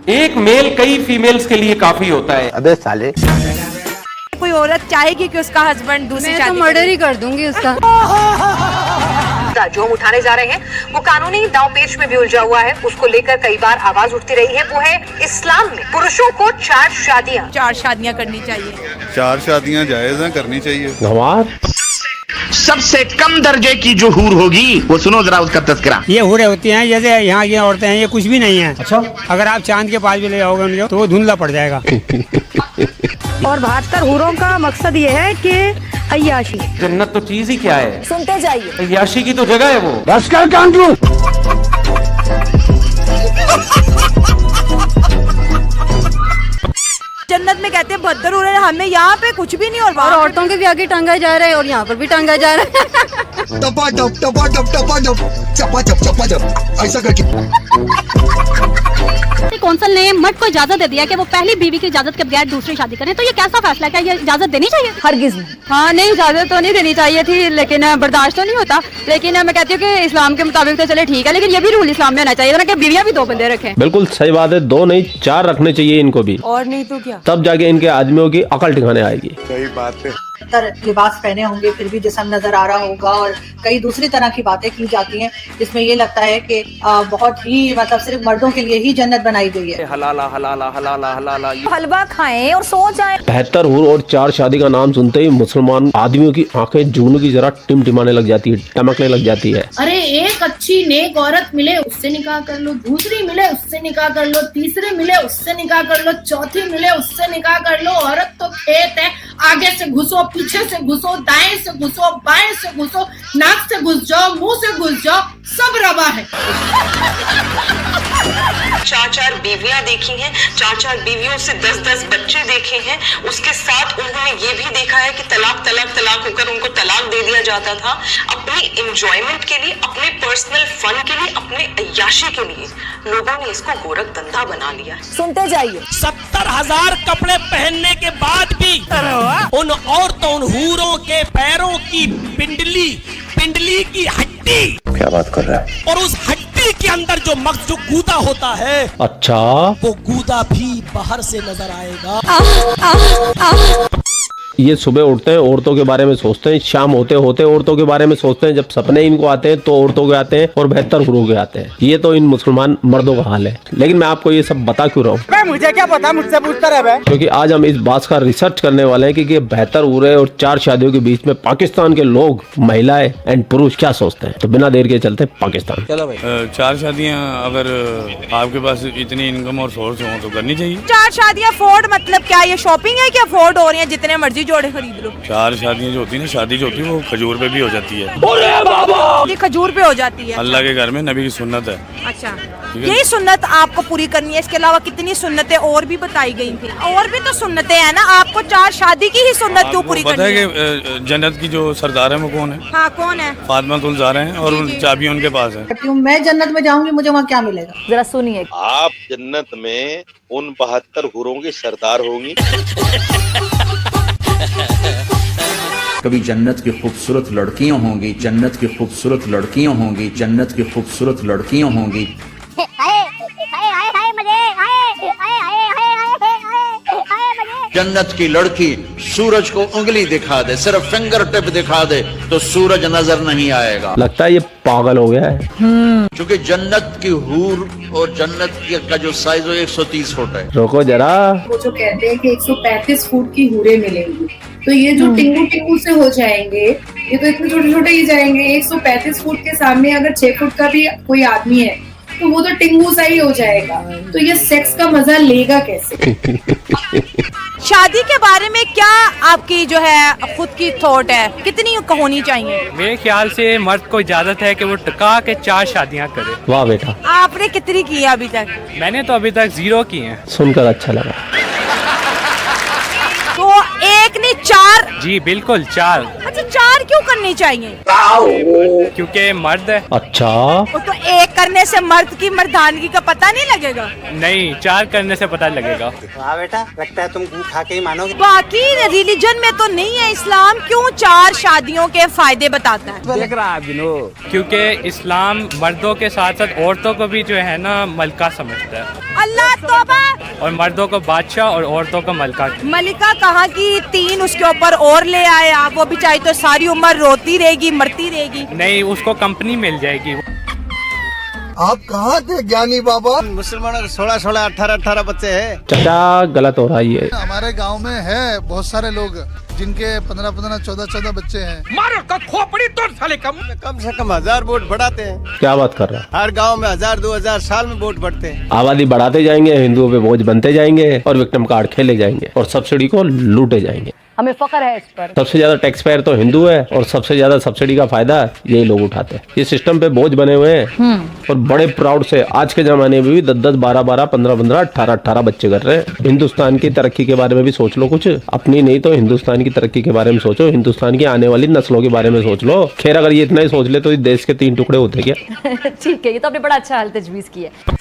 एक मेल कई फीमेल्स के लिए काफी होता है। अबे साले, कोई औरत चाहेगी कि उसका हस्बैंड दूसरी मैं शादी तो मर्डर ही कर दूंगी उसका। जो हम उठाने जा रहे हैं वो कानूनी दांव पेच में भी उलझा हुआ है। उसको लेकर कई बार आवाज उठती रही है। वो है इस्लाम में पुरुषों को 4 शादियां करनी चाहिए। 4 शादियां जायज हैं, करनी चाहिए। गंवार सबसे कम दर्जे की जो हूर होगी वो सुनो जरा उसका तस्करा। ये हूरें होती हैं जैसे यहाँ की औरतें हैं, ये कुछ भी नहीं है। अच्छा, अगर आप चांद के पास भी ले जाओगे उनको तो वो धुंधला पड़ जाएगा। और 72 हूरों का मकसद ये है कि अय्याशी। जन्नत तो चीज ही क्या है, सुनते जाइए। याशी की तो जगह है वो। बस कर कांटू। जन्नत में कहते हैं 72 हूरें, हमें यहाँ पे कुछ भी नहीं। और औरतों के भी आगे टांगा जा रहा है और यहाँ पर भी टांगा जा रहा है। टपा टप टपा टप टपा टप चपा चप चपा चप ऐसा करके। कौंसिल ने मर्द को इजाजत दे दिया कि वो पहली बीवी की इजाजत के बगैर दूसरी शादी करें, तो ये कैसा फैसला है? क्या ये इजाजत देनी चाहिए? हरगिज नहीं। हाँ नहीं, इजाजत तो नहीं देनी चाहिए थी, लेकिन बर्दाश्त तो नहीं होता। लेकिन मैं कहती हूँ कि इस्लाम के मुताबिक तो चले ठीक है, लेकिन ये भी रूल इस्लाम में होना चाहिए ना कि बीवियां भी 2 बंदे रखें। बिल्कुल सही बात है, 2 नहीं 4 रखने चाहिए इनको भी। और नहीं तो क्या, तब जाके इनके आदमियों की अकल ठिकाने आएगी। सही बात है। लिबास पहने होंगे फिर भी जिस्म नजर आ रहा होगा और कई दूसरी तरह की बातें की जाती हैं जिसमें ये लगता है कि बहुत ही मतलब सिर्फ मर्दों के लिए ही जन्नत बनाई गई है। हलाला हलाला हलाला हलाला। हलवा खाएं और सो जाएं। 72 हूर और 4 शादी का नाम सुनते ही मुसलमान आदमियों की आंखें जुगनू की जरा टिमटिमाने लग जाती है, टमकने लग जाती है। अरे एक अच्छी नेक औरत मिले उससे निकाह कर लो, दूसरी मिले उससे निकाह कर लो, तीसरी मिले उससे निकाह कर लो, चौथी मिले उससे निकाह कर लो। औरत तो खेत है, आगे से घुसो, पीछे से घुसो, दाएं से घुसो, बाएं से घुसो, नाक से घुस जाओ, मुंह से घुस जाओ, सब रवा है। 4 बीवियां देखी हैं, 4 बीवियों से 10 बच्चे देखे हैं। उसके साथ उन्होंने ये भी देखा है कि तलाक तलाक तलाक होकर उनको तलाक दे दिया जाता था। अपनी एंजॉयमेंट के लिए, अपने पर्सनल फन के लिए, अपने अय्याशी के लिए लोगों ने इसको गोरख धंधा बना लिया। सुनते जाइए। 70,000 कपड़े पहनने के बाद भी उन औरतों, उन हूरों के पैरों की पिंडली की हड्डी, क्या बात कर रहा है? और उस हड्डी के अंदर जो मग्ज जो गूदा होता है, अच्छा, वो गूदा भी बाहर से नजर आएगा। ये सुबह उठते हैं औरतों के बारे में सोचते हैं, शाम होते होते औरतों के बारे में सोचते हैं, जब सपने इनको आते हैं तो औरतों के आते हैं और 72 हूरों के आते हैं। ये तो इन मुसलमान मर्दों का हाल है। लेकिन मैं आपको ये सब बता क्यों रहा हूँ? मुझे क्या पता, मुझसे पूछता रहे। क्योंकि आज हम इस बात का रिसर्च करने वाले हैं कि 72 हूरें और 4 शादियों के बीच में पाकिस्तान के लोग, महिलाएं एंड पुरुष क्या सोचते हैं। तो बिना देर के चलते पाकिस्तान। चलो भाई, 4 शादियां अगर आपके पास इतनी इनकम और सोर्स हो तो करनी चाहिए। 4 शादियां अफोर्ड मतलब क्या, ये शॉपिंग है कि अफोर्ड हो रही है? जितने मर्जी जोड़े खरीद लो। 4 शादियां जो होती है ना, शादी जो होती है वो खजूर पे भी हो जाती है। ये खजूर पे हो जाती है। अल्लाह के घर में नबी की सुन्नत है। अच्छा, यही सुन्नत आपको पूरी करनी है? इसके अलावा कितनी सुन्नतें और भी बताई गई थी? और भी तो सुन्नतें हैं ना, आपको 4 शादी की ही सुन्नत क्यों पूरी करनी है? पता है कि जन्नत की जो सरदार है वो कौन है? हाँ, कौन है? फातिमा तुल ज़हरा हैं और उन चाबियां उनके पास है। मैं जन्नत में जाऊंगी, मुझे वहाँ क्या मिलेगा? जरा सुनिए। आप जन्नत में उन 72 हूरों की सरदार होंगी। कभी जन्नत की खूबसूरत लड़कियां होंगी, जन्नत की खूबसूरत लड़कियां होंगी, जन्नत की खूबसूरत लड़कियां होंगी। जन्नत की लड़की सूरज को उंगली दिखा दे, सिर्फ फिंगर टिप दिखा दे तो सूरज नजर नहीं आएगा। लगता है ये पागल हो गया है। क्योंकि जन्नत की हूर और जन्नत का जो साइज है 130 फुट है। रोको जरा, वो जो कहते हैं कि 135 फुट की हूरें मिलेंगी, तो ये जो टिंगू से हो जाएंगे, ये तो इतने छोटे छोटे ही जाएंगे। 135 फुट के सामने अगर 6 फुट का भी कोई आदमी है तो वो तो टिंगू सा ही हो जाएगा। तो ये सेक्स का मजा लेगा कैसे? शादी के बारे में क्या आपकी जो है खुद की थॉट है, कितनी होनी चाहिए? मेरे ख्याल से मर्द को इजाजत है कि वो टका के 4 शादियां करे। वाह बेटा, आपने कितनी की है अभी तक? मैंने तो अभी तक 0 की हैं। सुनकर अच्छा लगा। तो 1 नहीं 4? जी बिल्कुल 4। अच्छा, 4 क्यों करनी चाहिए? क्योंकि मर्द है। अच्छा, तो 1 करने से मर्द की मर्दानगी का पता नहीं लगेगा? नहीं, 4 करने से पता लगेगा। वाह बेटा, लगता है तुम खा के ही मानोगे। बाकी रिलीजन में तो नहीं है। इस्लाम क्यों 4 शादियों के फायदे बताता है? देख रहा है क्योंकि इस्लाम मर्दों के साथ साथ औरतों को भी जो है ना मलका समझता है। अल्लाह तौबा और मर्दों को बादशाह और औरतों को मलका। मलिका कहा कि 3 उसके ऊपर और ले आए आप, वो बेचारी तो सारी उम्र रोती रहेगी, मरती रहेगी। नहीं, उसको कंपनी मिल जाएगी। आप कहाँ थे ज्ञानी बाबा? मुसलमानों के 16-16, 18-18 बच्चे हैं। चाचा गलत हो रहा है ये। हमारे गांव में है बहुत सारे लोग जिनके 15-15, 14-14 बच्चे हैं। मारो का खोपड़ी तोड़ साले कम से कम 1000 वोट बढ़ाते हैं। क्या बात कर रहा है? हर गांव में 1000-2000 साल में वोट बढ़ते हैं। आबादी बढ़ाते जाएंगे, हिंदुओं पे बोझ बनते जाएंगे और विक्टिम कार्ड खेले जाएंगे और सब्सिडी को लूटे जाएंगे। हमें फख्र है इस पर। सबसे ज्यादा टैक्स पेयर तो हिंदू है और सबसे ज्यादा सब्सिडी का फायदा यही लोग उठाते हैं। ये सिस्टम पे बोझ बने हुए हैं और बड़े प्राउड से आज के जमाने में भी 10-10, 12-12, 15-15, 18-18 बच्चे कर रहे हैं। हिंदुस्तान की तरक्की के बारे में भी सोच लो कुछ, अपनी नहीं तो हिंदुस्तान की तरक्की के बारे में सोचो, हिंदुस्तान की आने वाली नस्लों के बारे में सोच लो। खैर अगर ये इतना ही सोच ले तो इस देश के 3 टुकड़े होते क्या? ठीक है, ये तो आपने बड़ा अच्छा हाल तजवीज़ किया।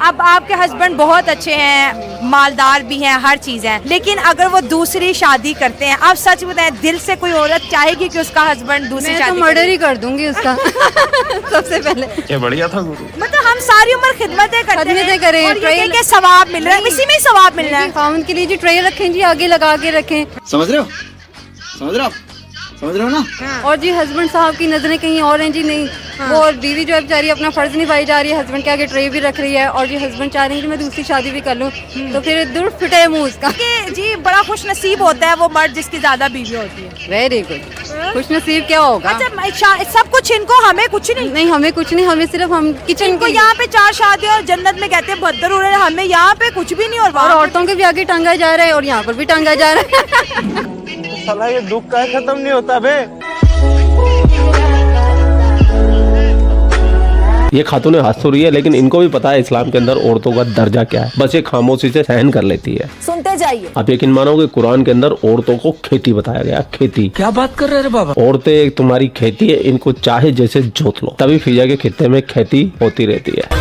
अब आपके हस्बैंड बहुत अच्छे हैं, मालदार भी हैं, हर चीज है, लेकिन अगर वो दूसरी शादी करते हैं, आप सच बताएं, दिल से कोई औरत चाहेगी कि उसका हस्बैंड दूसरी शादी? मैं तो मर्डर ही कर दूंगी उसका सबसे पहले। क्या बढ़िया था गुरु। मतलब हम सारी उम्र खिदमतें करते हैं, करें, और ये कि सवाब मिल रहा है, इसी में ही सवाब मिल रहा है। खाउन के लिए जी ट्रे रखें जी, आगे लगा के रखें। समझ रहे हो? समझ रहे हो? समझ रहे हो ना? और जी हस्बैंड साहब की नजरें कहीं और हैं जी, नहीं वो बीवी जो है बेचारी अपना फर्ज निभाई जा रही है, हस्बैंड के आगे ट्रे भी रख रही है, और जी हस्बैंड चाह रहे हैं कि मैं दूसरी शादी भी कर लूं, तो फिर दूर फिटे मुंह उसका। जी बड़ा खुश नसीब होता है वो मर्द जिसकी ज्यादा बीवी होती है। Very good. खुश नसीब क्या होगा? अच्छा, सब कुछ इनको, हमें कुछ नहीं? नहीं, हमें कुछ नहीं, हमें सिर्फ हम किचन को यहाँ पे 4 शादी और जन्नत में कहते हैं बदतर हो रहे हैं, हमें यहाँ पे कुछ भी नहीं। और औरतों के भी आगे टांगा जा रहा है और यहाँ पर भी टांगा जा रहा है। साला ये दुख का खत्म नहीं होता बे। ये खातून हंस तो रही है, लेकिन इनको भी पता है इस्लाम के अंदर औरतों का दर्जा क्या है, बस ये खामोशी से सहन कर लेती है। सुनते जाइए। आप यकीन मानोगे कुरान के अंदर औरतों को खेती बताया गया, खेती। क्या बात कर रहे हैं बाबा? औरतें तुम्हारी खेती है, इनको चाहे जैसे जोत लो, तभी फिजा के खित्ते में खेती होती रहती है।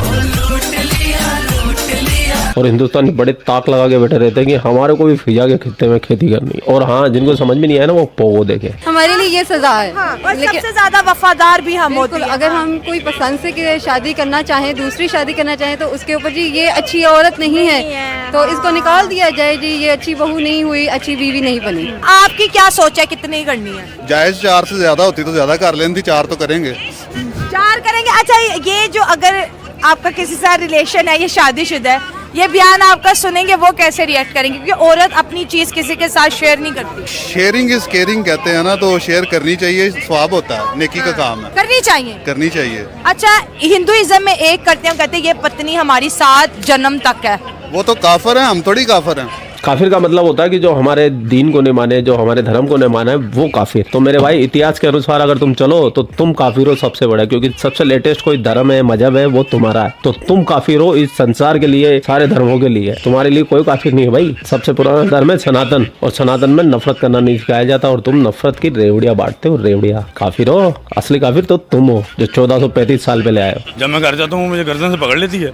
और हिंदुस्तानी बड़े ताक लगा के बैठे रहते हैं कि हमारे को भी फिजा के खित्ते में खेती करनी। और हाँ, जिनको समझ में नहीं आया ना वो पोगो देखे। हमारे लिए ये सजा है। और सबसे ज्यादा वफादार भी हम होते हैं। अगर हम कोई पसंद से शादी करना चाहें, दूसरी शादी करना चाहें, तो उसके ऊपर जी ये अच्छी औरत नहीं है तो इसको निकाल दिया जाए जी, ये अच्छी बहू नहीं हुई, अच्छी बीवी नहीं बनी। आपकी क्या सोच है, कितनी करनी है? जायज 4 से ज्यादा होती तो ज्यादा कर लेती, 4 तो करेंगे। 4 करेंगे। अच्छा, ये जो अगर आपका किसी से रिलेशन है, ये शादीशुदा है, ये बयान आपका सुनेंगे वो कैसे रिएक्ट करेंगे? क्योंकि औरत अपनी चीज किसी के साथ शेयर नहीं करती। शेयरिंग इज केयरिंग कहते हैं ना, तो शेयर करनी चाहिए, स्वाब होता है, नेकी का काम है, करनी चाहिए, करनी चाहिए। अच्छा, हिंदुइज्म में एक करते हैं, कहते हैं ये पत्नी हमारी 7 जन्म तक है। वो तो काफिर है, हम थोड़ी काफिर हैं। काफिर का मतलब होता है कि जो हमारे दीन को नहीं माने, जो हमारे धर्म को नहीं माने, वो काफिर। तो मेरे भाई इतिहास के अनुसार अगर तुम चलो तो तुम काफिर हो सबसे बड़ा, क्योंकि सबसे लेटेस्ट कोई धर्म है, मजहब है, वो तुम्हारा है। तो तुम काफिर हो इस संसार के लिए, सारे धर्मों के लिए। तुम्हारे लिए कोई काफिर नहीं है भाई। सबसे पुराना धर्म है सनातन, और सनातन में नफरत करना नहीं सिखाया जाता, और तुम नफरत की रेवड़िया बांटते हो। रेवड़िया काफिर हो, असली काफिर तो तुम हो जो 1435 साल पहले आए हो। जब मैं घर जाता हूँ मुझे गर्दन से पकड़ लेती है,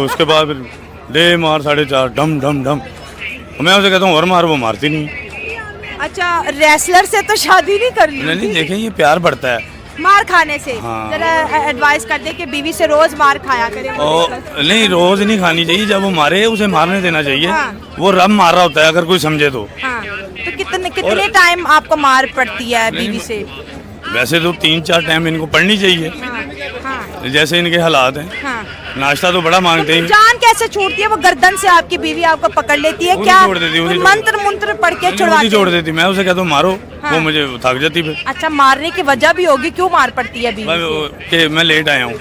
उसके बाद दे मार 4.5 डम डम डम। मैं उसे कहता हूँ और मार, वो मारती नहीं। अच्छा, रेसलर से तो शादी नहीं करनी? नहीं, देखें ये प्यार बढ़ता है मार खाने से। हाँ। जरा एडवाइस कर दे कि बीवी से रोज मार खाया करे। नहीं, रोज नहीं खानी चाहिए, जब वो मारे उसे मारने देना चाहिए। हाँ। वो रब मार रहा होता है अगर कोई समझे तो। हाँ। तो कितने टाइम आपको मार पड़ती है बीवी से? वैसे तो 3-4 टाइम इनको पढ़नी चाहिए। हाँ। जैसे इनके हालात हैं। हाँ। नाश्ता तो बड़ा मांगते हैं। जान कैसे छूटती है? वो गर्दन से आपकी बीवी आपको पकड़ लेती है क्या? मंत्र पढ़ के छुड़वाती है? छोड़ देती। मैं उसे कहता हूँ मारो। हाँ। वो मुझे थक जाती है। अच्छा, मारने की वजह भी होगी, क्यों मार पड़ती है बीवी? मैं लेट आया हूँ।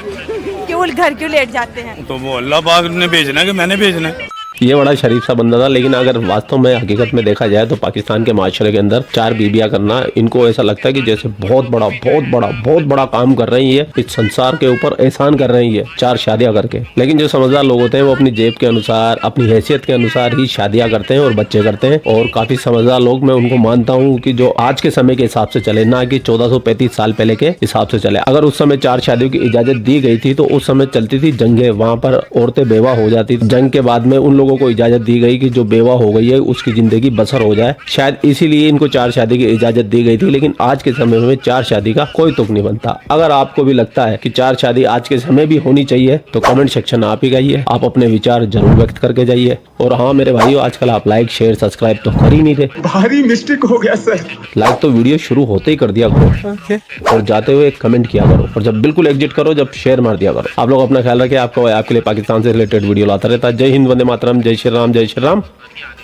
क्यों घर क्यों लेट जाते हैं? तो वो अल्लाह पाक ने भेजना कि मैंने भेजना है। ये बड़ा शरीफ सा बंदा था, लेकिन अगर वास्तव में हकीकत में देखा जाए तो पाकिस्तान के माशरे के अंदर 4 बीबियां करना, इनको ऐसा लगता है कि जैसे बहुत बड़ा काम कर रही है, इस संसार के ऊपर एहसान कर रही है 4 शादियां करके। लेकिन जो समझदार लोग होते हैं वो अपनी जेब के अनुसार, अपनी हैसियत के अनुसार ही शादियां करते हैं और बच्चे करते हैं। और काफी समझदार लोग, मैं उनको मानता हूँ कि जो आज के समय के हिसाब से चले, ना कि 1435 साल पहले के हिसाब से चले। अगर उस समय 4 शादियों की इजाजत दी गई थी तो उस समय चलती थी जंगें, वहाँ पर औरतें बेवा हो जाती। जंग के बाद में उन लोगों लोगों को इजाजत दी गई कि जो बेवा हो गई है उसकी जिंदगी बसर हो जाए, शायद इसीलिए इनको 4 शादी की इजाजत दी गई थी। लेकिन आज के समय में 4 शादी का कोई तुक नहीं बनता। अगर आपको भी लगता है कि 4 शादी आज के समय भी होनी चाहिए तो कमेंट सेक्शन आप ही गाइए, आप अपने विचार जरूर व्यक्त करके जाइए। और हाँ मेरे भाइयों, आजकल आप लाइक शेयर सब्सक्राइब तो कर ही नहीं थे। भारी मिस्टेक हो गया सर। लाइक तो वीडियो शुरू होते ही कर दिया करो और जाते हुए कमेंट किया करो, और जब बिल्कुल एग्जिट करो जब शेयर मार दिया करो। आप लोग अपना ख्याल रखिए, आपको आपके लिए पाकिस्तान से रिलेटेड वीडियो लाता रहता है। जय हिंद, वंदे मातरम, जय श्री राम, जय श्री राम,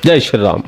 जय श्री राम।